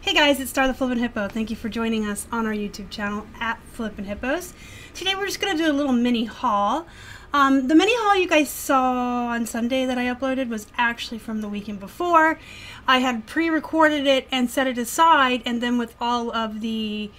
Hey guys, it's Star the Flippin' Hippo. Thank you for joining us on our YouTube channel at Flippin' Hippos. Today we're just going to do a little mini haul. The mini haul you guys saw on Sunday that I uploaded was actually from the weekend before. I had pre-recorded it and set it aside, and then with all of the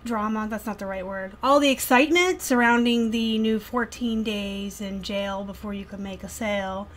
drama, that's not the right word, all the excitement surrounding the new 14 days in jail before you could make a sale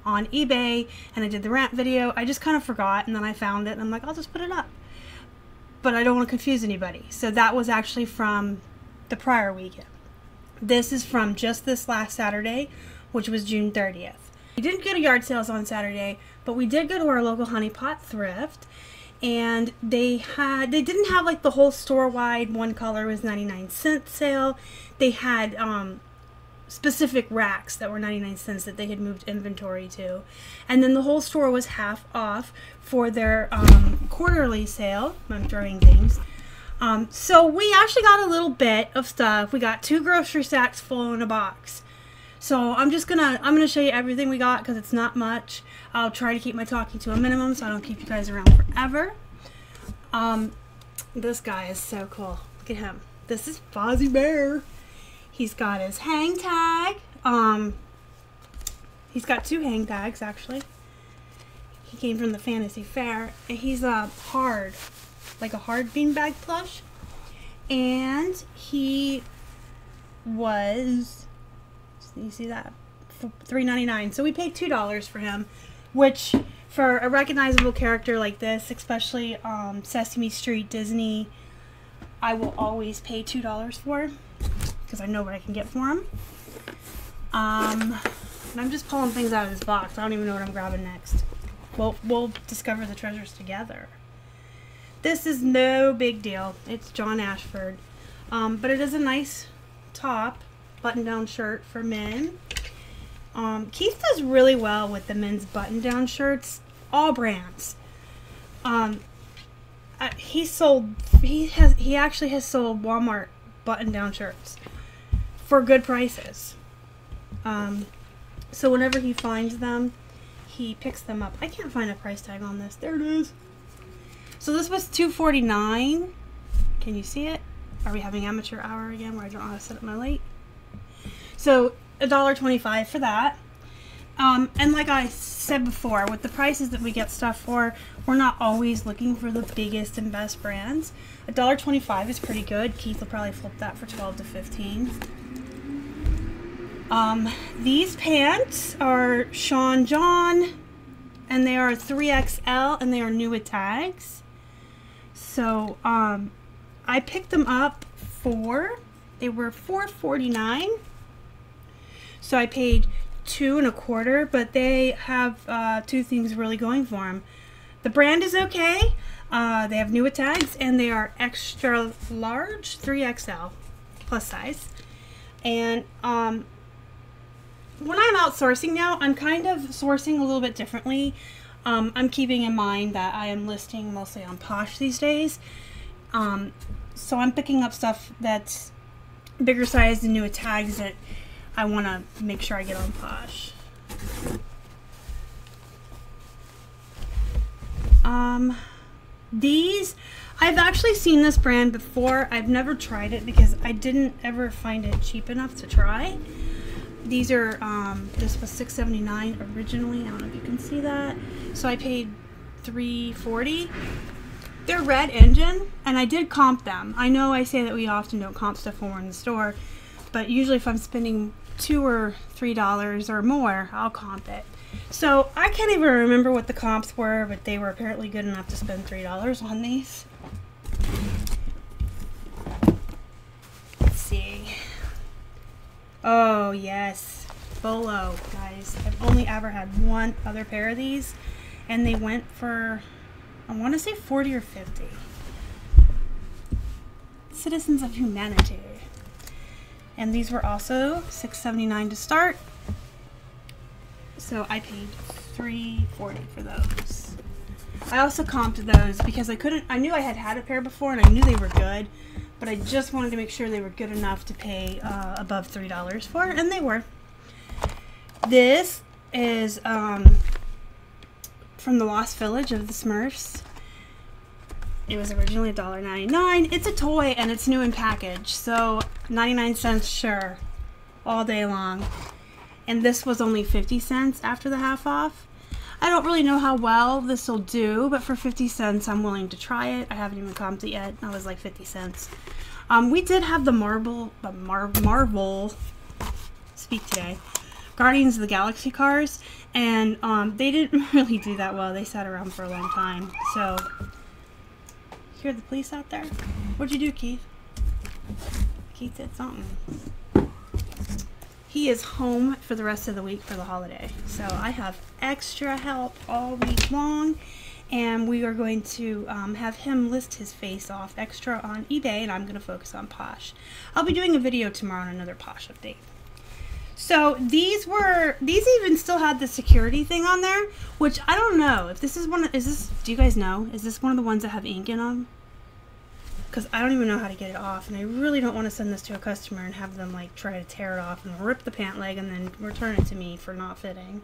on eBay, and I did the rant video, I just kind of forgot, and then I found it and I'm like, I'll just put it up. But I don't want to confuse anybody. So that was actually from the prior weekend. This is from just this last Saturday, which was June 30th. We didn't go to yard sales on Saturday, but we did go to our local honeypot thrift, and they didn't have like the whole store-wide one color was 99-cent sale. They had specific racks that were 99 cents that they had moved inventory to, and then the whole store was half off for their quarterly sale. I'm throwing things. So we actually got a little bit of stuff. We got 2 grocery sacks full in a box. So I'm gonna show you everything we got because it's not much. I'll try to keep my talking to a minimum so I don't keep you guys around forever. This guy is so cool. Look at him. This is Fozzie Bear. He's got his hang tag. He's got 2 hang tags actually. He came from the Fantasy Fair, and he's hard, like a hard beanbag plush. And he was, you see that, $3.99. So we paid $2 for him, which for a recognizable character like this, especially Sesame Street, Disney, I will always pay $2 for, because I know what I can get for him. And I'm just pulling things out of this box. I don't even know what I'm grabbing next. We'll discover the treasures together. This is no big deal. It's John Ashford. But it is a nice top, button-down shirt for men. Keith does really well with the men's button-down shirts, all brands. He actually has sold Walmart button-down shirts for good prices. So whenever he finds them, he picks them up. I can't find a price tag on this. There it is. So this was $2.49. Can you see it? Are we having amateur hour again where I don't know how to set up my light? So $1.25 for that. And like I said before, with the prices that we get stuff for, we're not always looking for the biggest and best brands. $1.25 is pretty good. Keith will probably flip that for $12 to $15. These pants are Sean John, and they are 3XL, and they are new with tags. So I picked them up they were $4.49. So I paid $2.25, but they have 2 things really going for them. The brand is okay. They have new with tags, and they are extra large, 3XL plus size. And when I'm outsourcing now, I'm kind of sourcing a little bit differently. I'm keeping in mind that I am listing mostly on Posh these days. So I'm picking up stuff that's bigger size and new with tags that I want to make sure I get on Posh. I've actually seen this brand before. I've never tried it because I didn't ever find it cheap enough to try. These are, this was $6.79 originally. I don't know if you can see that. So I paid $3.40. They're red engine, and I did comp them. I know I say that we often don't comp stuff when we're in the store, but usually if I'm spending $2 or $3 or more, I'll comp it. So I can't even remember what the comps were, but they were apparently good enough to spend $3 on these. Let's see. Oh yes, Bolo, guys. I've only ever had one other pair of these, and they went for, I want to say 40 or 50. Citizens of Humanity. And these were also $6.79 to start. So I paid $3.40 for those. I also comped those because I knew I had a pair before, and I knew they were good, but I just wanted to make sure they were good enough to pay above $3 for, and they were. This is from the Lost Village of the Smurfs. It was originally $1.99. It's a toy and it's new in package, so 99 cents, sure, all day long. And this was only 50 cents after the half off. I don't really know how well this will do, but for 50 cents, I'm willing to try it. I haven't even comped it yet. I was like 50 cents. We did have the Marvel, speak today, Guardians of the Galaxy cars, and they didn't really do that well. They sat around for a long time. So, hear the police out there? What'd you do, Keith? Keith did something. He is home for the rest of the week for the holiday. So I have extra help all week long, and we are going to have him list his face off extra on eBay, and I'm going to focus on Posh. I'll be doing a video tomorrow on another Posh update. So these even still had the security thing on there, which I don't know if this is do you guys know? Is this one of the ones that have ink in them? Because I don't even know how to get it off, and I really don't want to send this to a customer and have them like try to tear it off and rip the pant leg and then return it to me for not fitting.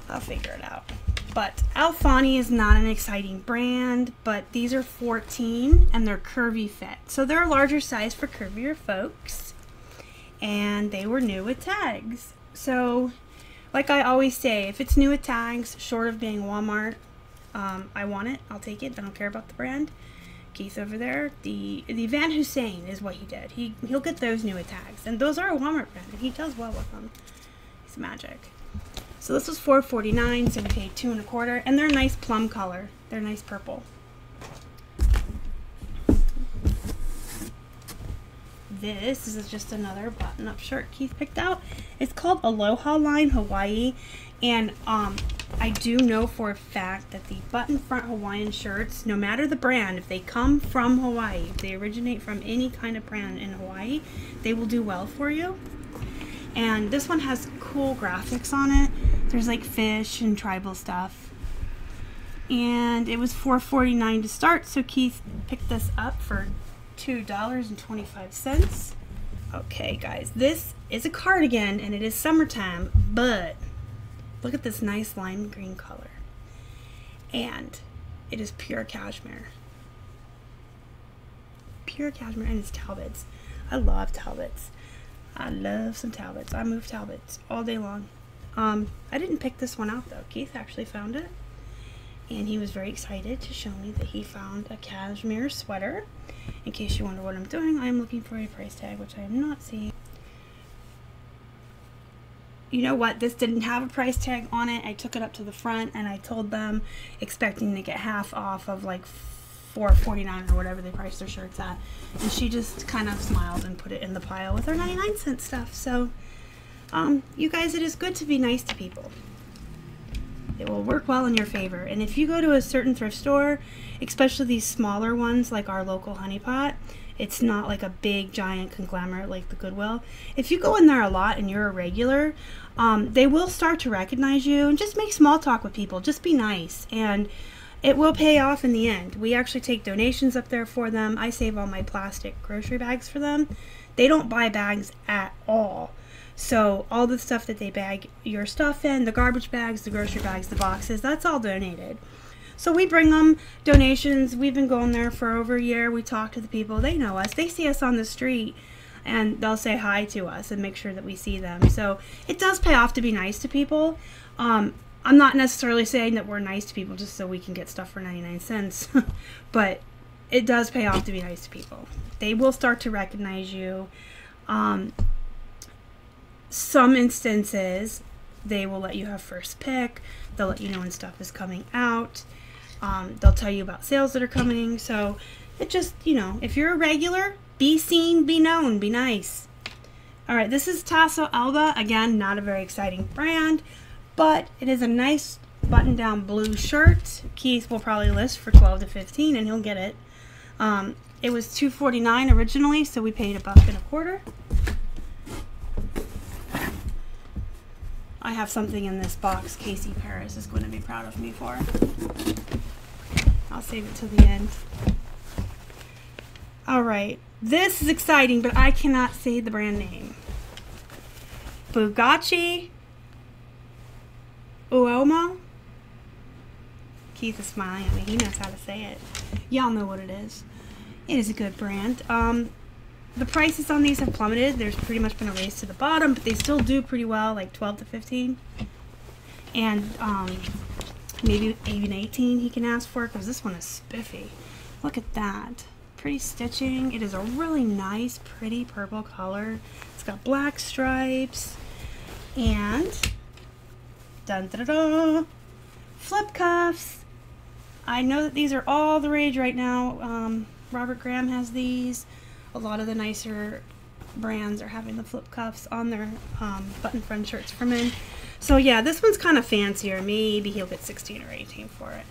I'll figure it out. But Alfani is not an exciting brand, but these are 14 and they're curvy fit. So they're a larger size for curvier folks, and they were new with tags. So like I always say, if it's new with tags, short of being Walmart, I want it, I'll take it, I don't care about the brand. Keith over there, the Van Hussein is what he did. He'll get those new tags, and those are a Walmart brand, and he does well with them. He's magic. So this was $4.49, so we paid $2 1/4, and they're a nice plum color. They're nice purple. This is just another button-up shirt Keith picked out. It's called Aloha Line Hawaii, and I do know for a fact that the button front Hawaiian shirts, no matter the brand, if they come from Hawaii, if they originate from any kind of brand in Hawaii, they will do well for you. And this one has cool graphics on it. There's like fish and tribal stuff. And it was $4.49 to start, so Keith picked this up for $2.25. Okay, guys, this is a cardigan and it is summertime, but look at this nice lime green color. And it is pure cashmere. Pure cashmere, and it's Talbots. I love Talbots. I love some Talbots. I move Talbots all day long. I didn't pick this one out though. Keith actually found it, and he was very excited to show me that he found a cashmere sweater. In case you wonder what I'm doing, I am looking for a price tag, which I am not seeing. You know what? This didn't have a price tag on it. I took it up to the front and I told them, expecting to get half off of like $4.49 or whatever they priced their shirts at. And she just kind of smiled and put it in the pile with her 99-cent stuff. So, you guys, it is good to be nice to people. It will work well in your favor. And if you go to a certain thrift store, especially these smaller ones like our local Honey Pot, it's not like a big giant conglomerate like the Goodwill. If you go in there a lot and you're a regular, they will start to recognize you, and just make small talk with people. Just be nice, and it will pay off in the end. We actually take donations up there for them. I save all my plastic grocery bags for them. They don't buy bags at all. So all the stuff that they bag your stuff in, the garbage bags, the grocery bags, the boxes, that's all donated. So we bring them donations. We've been going there for over a year. We talk to the people. They know us. They see us on the street, and they'll say hi to us and make sure that we see them. So it does pay off to be nice to people. I'm not necessarily saying that we're nice to people just so we can get stuff for 99 cents, but it does pay off to be nice to people. They will start to recognize you. Some instances, they will let you have first pick. They'll let you know when stuff is coming out. They'll tell you about sales that are coming. So it just, you know, if you're a regular, be seen, be known, be nice. All right, this is Tasso Alba. Again, not a very exciting brand, but it is a nice button-down blue shirt. Keith will probably list for $12 to $15, and he'll get it. It was $2.49 originally, so we paid $1.25. I have something in this box Casey Paris is going to be proud of me for. I'll save it to the end. Alright, this is exciting, but I cannot say the brand name. Bugatti Uomo. Keith is smiling at me. He knows how to say it. Y'all know what it is. It is a good brand. The prices on these have plummeted. There's pretty much been a race to the bottom, but they still do pretty well, like 12 to 15. And maybe even 18 he can ask for, because this one is spiffy. Look at that. Pretty stitching. It is a really nice, pretty purple color. It's got black stripes. And dun da da da, flip cuffs. I know that these are all the rage right now. Robert Graham has these. A lot of the nicer brands are having the flip cuffs on their button front shirts for men. So yeah, this one's kind of fancier. Maybe he'll get 16 or 18 for it.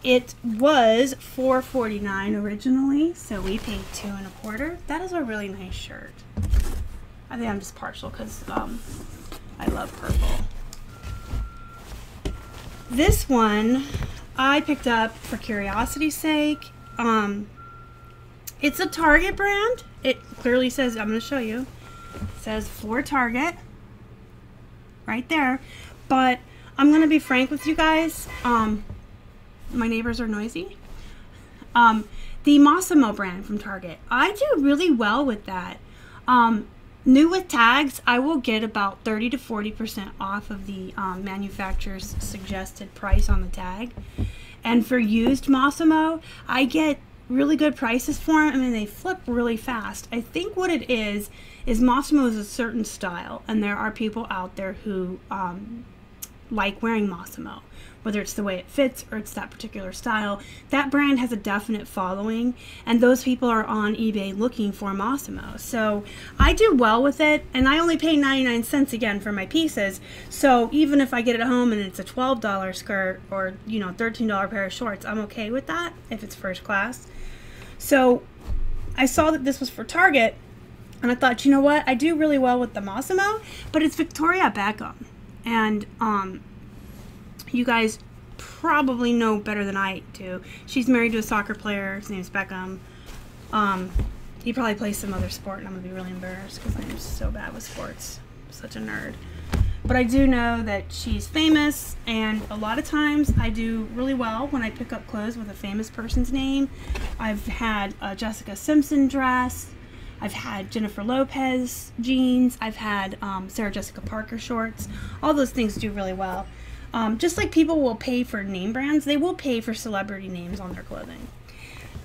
It was $4.49 originally, so we paid $2.25. That is a really nice shirt. I think I'm just partial because I love purple. This one I picked up for curiosity's sake. It's a Target brand. It clearly says, I'm going to show you. It says for Target right there. But I'm going to be frank with you guys. My neighbors are noisy. The Mossimo brand from Target. I do really well with that. New with tags, I will get about 30 to 40% off of the manufacturer's suggested price on the tag. And for used Mossimo, I get really good prices for them. I mean, they flip really fast. I think what it is Mossimo is a certain style, and there are people out there who like wearing Mossimo, whether it's the way it fits or it's that particular style. That brand has a definite following, and those people are on eBay looking for Mossimo. So I do well with it, and I only pay 99 cents again for my pieces. So even if I get it at home and it's a $12 skirt or, you know, $13 pair of shorts, I'm okay with that if it's first class. So I saw that this was for Target, and I thought, you know what, I do really well with the Mossimo, but it's Victoria Beckham. And you guys probably know better than I do. She's married to a soccer player. His name's Beckham. He probably plays some other sport, and I'm going to be really embarrassed because I'm so bad with sports. I'm such a nerd. But I do know that she's famous, and a lot of times I do really well when I pick up clothes with a famous person's name. I've had a Jessica Simpson dress. I've had Jennifer Lopez jeans. I've had Sarah Jessica Parker shorts. All those things do really well. Just like people will pay for name brands, they will pay for celebrity names on their clothing.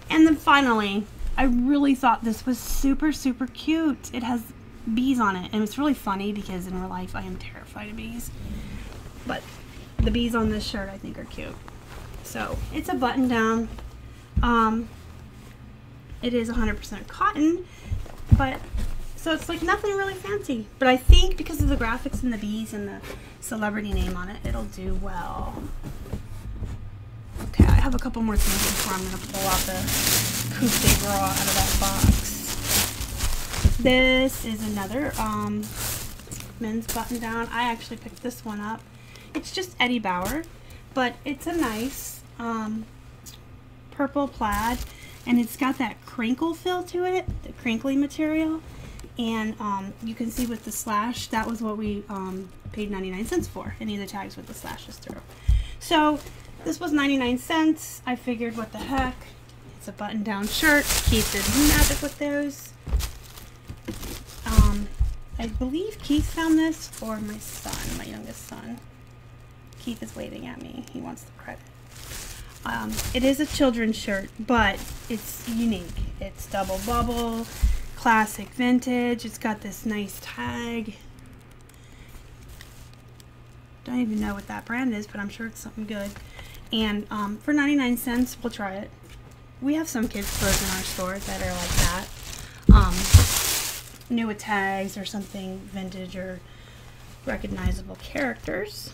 And then finally, I really thought this was super, super cute. It has bees on it, and it's really funny because in real life I am terrified of bees. But the bees on this shirt I think are cute. So it's a button down. It is 100% cotton, but so it's like nothing really fancy. But I think because of the graphics and the bees and the celebrity name on it, it'll do well. Okay, I have a couple more things before I'm going to pull out the coupe de gras out of that box. This is another men's button down. I actually picked this one up. It's just Eddie Bauer, but it's a nice purple plaid, and it's got that crinkle feel to it, the crinkly material. And you can see with the slash, that was what we paid 99 cents for, any of the tags with the slashes through. So this was 99 cents. I figured, what the heck, it's a button down shirt. Keith did magic with those. I believe Keith found this for my son, my youngest son. Keith is waving at me. He wants the credit. It is a children's shirt, but it's unique. It's double bubble, classic vintage. It's got this nice tag. Don't even know what that brand is, but I'm sure it's something good. And for 99 cents, we'll try it. We have some kids clothes in our store that are like that. New with tags or something vintage or recognizable characters.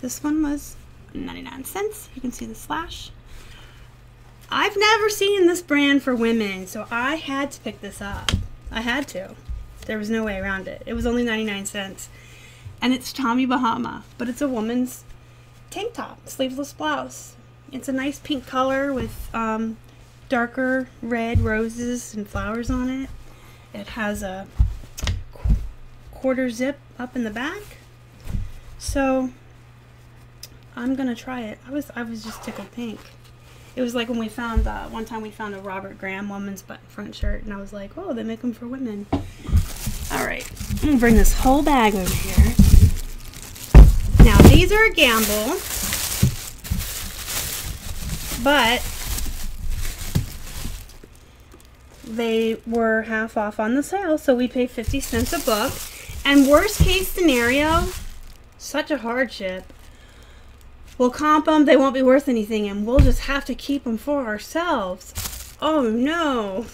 This one was 99 cents. You can see the slash. I've never seen this brand for women, so I had to pick this up. I had to. There was no way around it. It was only 99 cents. And it's Tommy Bahama, but it's a woman's tank top, sleeveless blouse. It's a nice pink color with darker red roses and flowers on it. It has a quarter zip up in the back. So I'm gonna try it. I was just tickled pink. It was like when we found one time we found a Robert Graham woman's button front shirt, and I was like, oh, they make them for women. All right, I'm gonna bring this whole bag over here. Now these are a gamble, but they were half off on the sale, so we paid 50 cents a book. And worst case scenario, such a hardship, we'll comp them, they won't be worth anything, and we'll just have to keep them for ourselves. Oh no.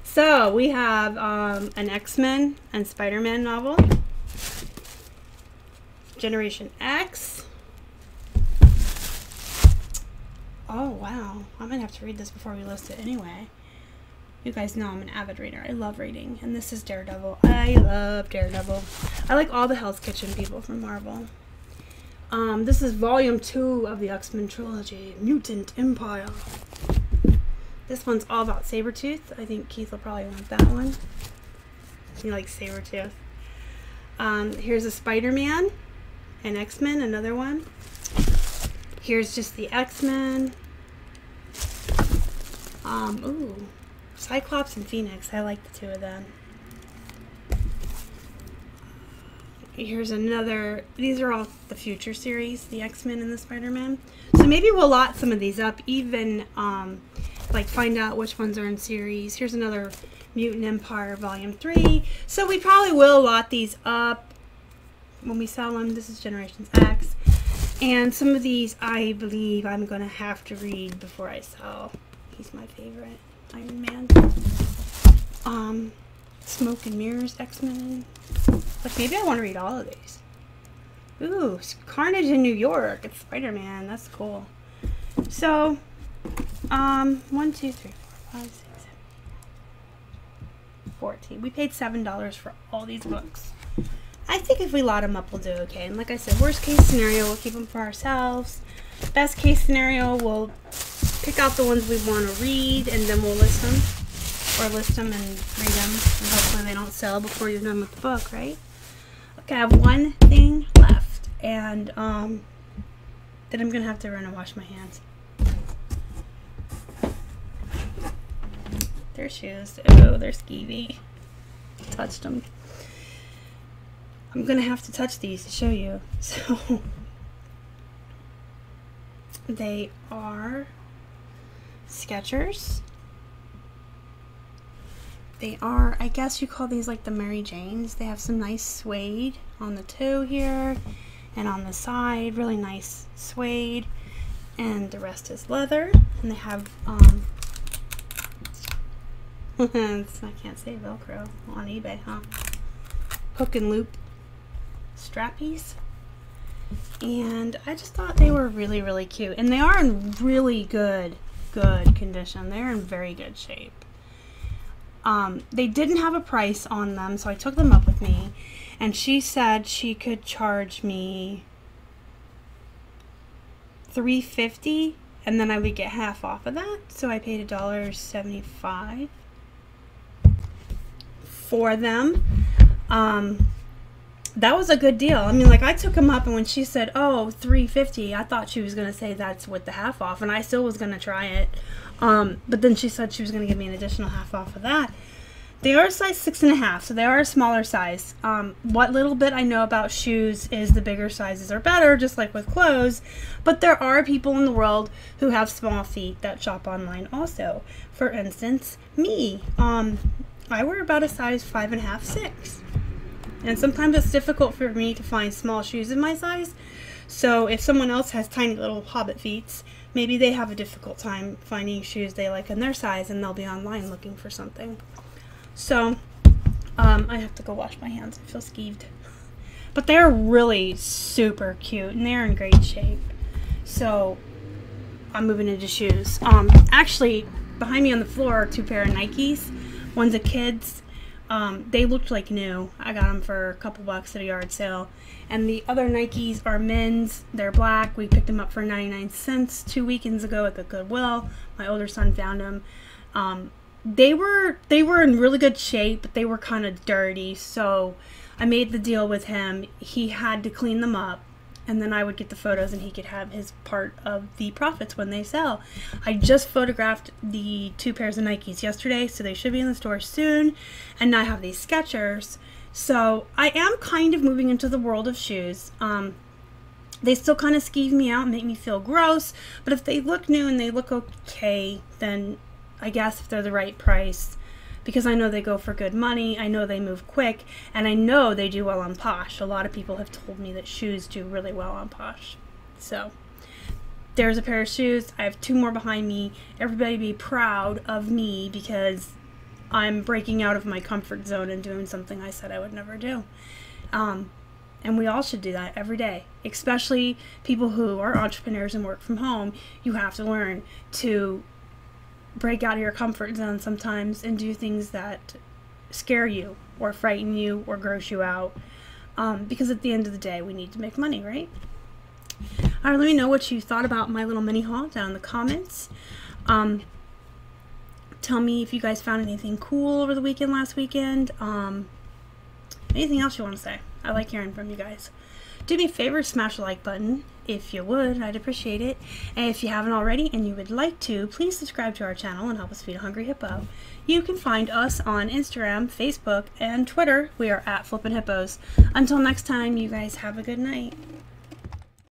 So we have an X-Men and Spider-Man novel, Generation X. Oh wow, I'm gonna have to read this before we list it anyway. You guys know I'm an avid reader. I love reading. And this is Daredevil. I love Daredevil. I like all the Hell's Kitchen people from Marvel. This is volume 2 of the X-Men trilogy, Mutant Empire. This one's all about Sabretooth. I think Keith will probably want that one. He likes Sabretooth. Here's a Spider-Man, an X-Men, another one. Here's just the X-Men. Ooh. Cyclops and Phoenix. I like the two of them. Here's another. These are all the Future series, the X-Men and the Spider-Man. So maybe we'll lot some of these up, even like find out which ones are in series. Here's another Mutant Empire Volume 3. So we probably will lot these up when we sell them. This is Generations X. And some of these I believe I'm going to have to read before I sell. He's my favorite. Iron Man. Smoke and Mirrors X-Men. Like maybe I want to read all of these. Ooh, Carnage in New York. It's Spider-Man. That's cool. So, 1, 2, 3, 4, 5, 6, 7, 14. We paid $7 for all these books. I think if we lot them up, we'll do okay. And like I said, worst case scenario, we'll keep them for ourselves. Best case scenario, we'll pick out the ones we want to read, and then we'll list them. Or list them and read them. And hopefully they don't sell before you're done with the book, right? Okay, I have one thing left. And then I'm going to have to run and wash my hands. Their shoes. Oh, they're skeevy. Touched them. I'm going to have to touch these to show you. So, they are Skechers. They are, I guess you call these like the Mary Janes. They have some nice suede on the toe here and on the side. Really nice suede. And the rest is leather. And they have, I can't say Velcro on eBay, huh? Hook and loop strappies. And I just thought they were really, really cute. And they are in really good condition. They're in very good shape. They didn't have a price on them, so I took them up with me. And she said she could charge me $3.50, and then I would get half off of that. So I paid $1.75 for them. That was a good deal. I mean, like, I took them up, and when she said, oh, $3.50, I thought she was going to say that's with the half off, and I still was going to try it. But then she said she was going to give me an additional half off of that. They are a size 6.5, so they are a smaller size. What little bit I know about shoes is the bigger sizes are better, just like with clothes. But there are people in the world who have small feet that shop online also. For instance, me. I wear about a size 5.5, 6. And sometimes it's difficult for me to find small shoes in my size. So if someone else has tiny little hobbit feet, maybe they have a difficult time finding shoes they like in their size, and they'll be online looking for something. So I have to go wash my hands. I feel skeeved. But they're really super cute, and they're in great shape. So I'm moving into shoes. Actually, behind me on the floor are 2 pair of Nikes. One's a kid's. They looked like new. I got them for a couple bucks at a yard sale. And the other Nikes are men's. They're black. We picked them up for 99 cents 2 weekends ago at the Goodwill. My older son found them. They were in really good shape, but they were kind of dirty. So I made the deal with him. He had to clean them up. and then I would get the photos and he could have his part of the profits when they sell. I just photographed the 2 pairs of Nikes yesterday, so they should be in the store soon. And now I have these Skechers. So I am kind of moving into the world of shoes. They still kind of skeeve me out and make me feel gross, but if they look new and they look okay, then I guess if they're the right price, because I know they go for good money, I know they move quick, and I know they do well on Posh. A lot of people have told me that shoes do really well on Posh. So there's a pair of shoes. I have 2 more behind me. Everybody be proud of me because I'm breaking out of my comfort zone and doing something I said I would never do. And we all should do that every day, especially people who are entrepreneurs and work from home. You have to learn to break out of your comfort zone sometimes and do things that scare you or frighten you or gross you out, because at the end of the day, we need to make money, right? All right, let me know what you thought about my little mini haul down in the comments. Tell me if you guys found anything cool over the weekend, last weekend. Anything else you want to say? I like hearing from you guys. Do me a favor, smash the like button if you would. I'd appreciate it. And if you haven't already and you would like to, please subscribe to our channel and help us feed a hungry hippo. You can find us on Instagram, Facebook, and Twitter. We are at Flippin' Hippos. Until next time, you guys have a good night.